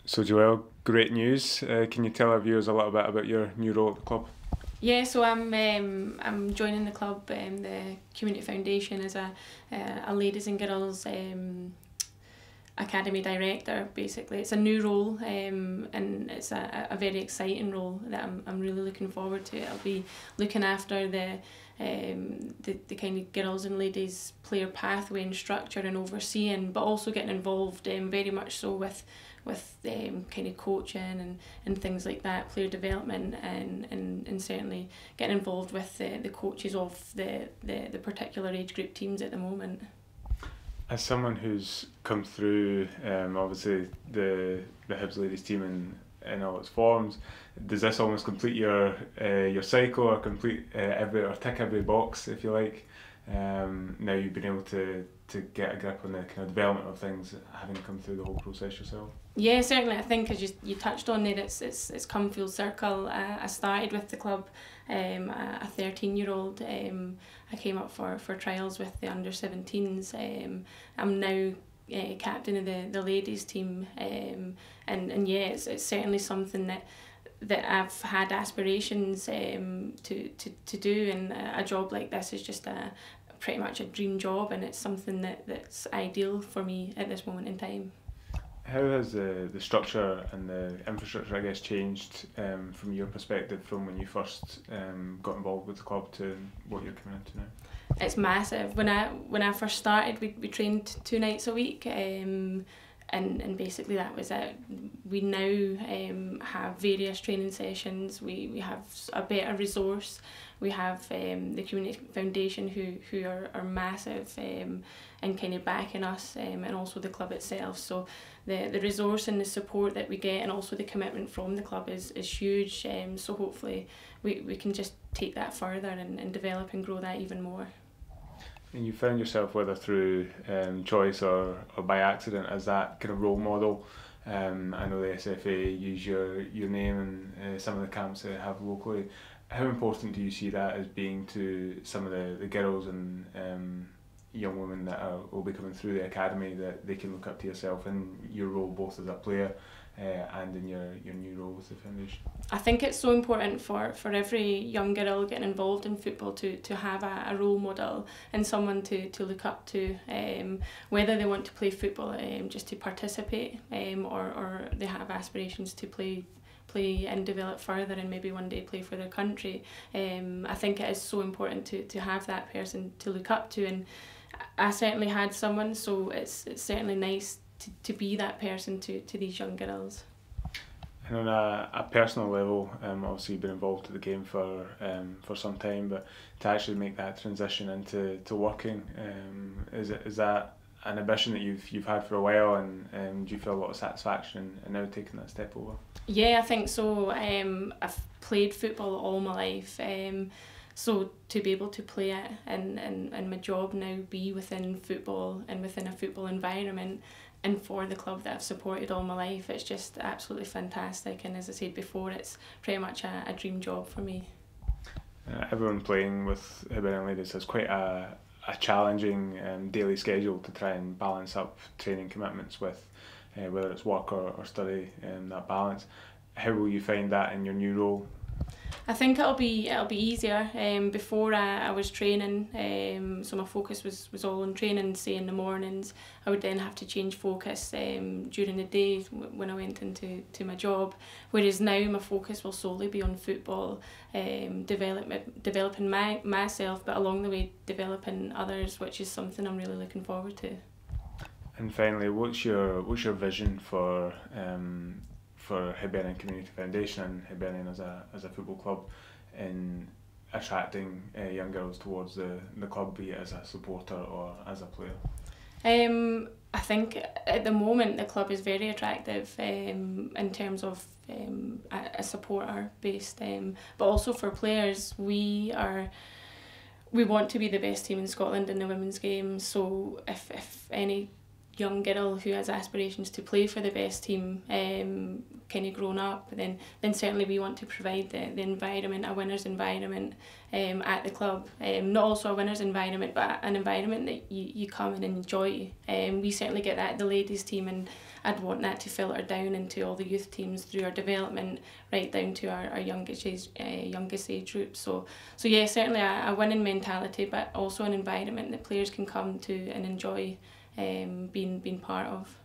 So Joelle, great news. Can you tell our viewers a little bit about your new role at the club? Yeah, so I'm joining the club, the Community Foundation, as a Ladies and Girls Academy Director. Basically, it's a new role, and it's a very exciting role that I'm really looking forward to. I'll be looking after the kind of girls and ladies player pathway and structure and overseeing, but also getting involved very much so with kind of coaching and things like that, player development, and certainly getting involved with the coaches of the particular age group teams at the moment. As someone who's come through, obviously the Hibs ladies team in all its forms, does this almost complete your cycle, or complete or tick every box, if you like? Now you've been able to get a grip on the kind of development of things, having come through the whole process yourself. Yeah, certainly. I think, as you touched on there, it's come full circle. I started with the club, a 13-year-old. I came up for trials with the under-17s. I'm now captain of the ladies team, and yeah, it's certainly something that I've had aspirations to do, and a job like this is just pretty much a dream job, and it's something that's ideal for me at this moment in time. How has the structure and the infrastructure, I guess, changed from your perspective from when you first got involved with the club to what you're coming into now? It's massive. When I first started, we trained 2 nights a week, and basically that was it. We now have various training sessions. We have a better resource. We have the Community Foundation who are massive and kind of backing us, and also the club itself. So the resource and the support that we get, and also the commitment from the club is huge. So hopefully we can just take that further and develop and grow that even more. And you found yourself, whether through choice or by accident, as that kind of role model. I know the SFA use your name in some of the camps that they have locally. How important do you see that as being to some of the girls and young women that will be coming through the academy, that they can look up to yourself in your role both as a player and in your new role with the foundation? I think it's so important for every young girl getting involved in football to have a role model and someone to look up to, whether they want to play football just to participate, or they have aspirations to play and develop further and maybe one day play for their country. I think it is so important to have that person to look up to, and I certainly had someone, so it's certainly nice to be that person to these young girls. And on a personal level, obviously you've been involved in the game for some time, but to actually make that transition into working, is that an ambition that you've had for a while, and do you feel a lot of satisfaction in now taking that step over? Yeah, I think so. I've played football all my life, so to be able to play it and my job now be within football and within a football environment and for the club that I've supported all my life, it's just absolutely fantastic. And as I said before, it's pretty much a dream job for me. Everyone playing with Hibernian Ladies has quite a challenging daily schedule to try and balance up training commitments with whether it's work or study, and that balance. How will you find that in your new role? I think it'll be easier. Before I was training, so my focus was all on training, say in the mornings. I would then have to change focus during the day when I went into my job. Whereas now my focus will solely be on football, developing myself, but along the way developing others, which is something I'm really looking forward to. And finally, what's your vision for Hibernian Community Foundation and Hibernian as a football club in attracting young girls towards the club, be it as a supporter or as a player? I think at the moment the club is very attractive in terms of a supporter based, but also for players. We want to be the best team in Scotland in the women's game, so if any young girl who has aspirations to play for the best team, kind of grown up, then certainly we want to provide the environment, a winner's environment at the club. Not also a winner's environment, but an environment that you come and enjoy. We certainly get that at the ladies team, and I'd want that to filter down into all the youth teams through our development, right down to our youngest age group. So yeah, certainly a winning mentality, but also an environment that players can come to and enjoy being part of.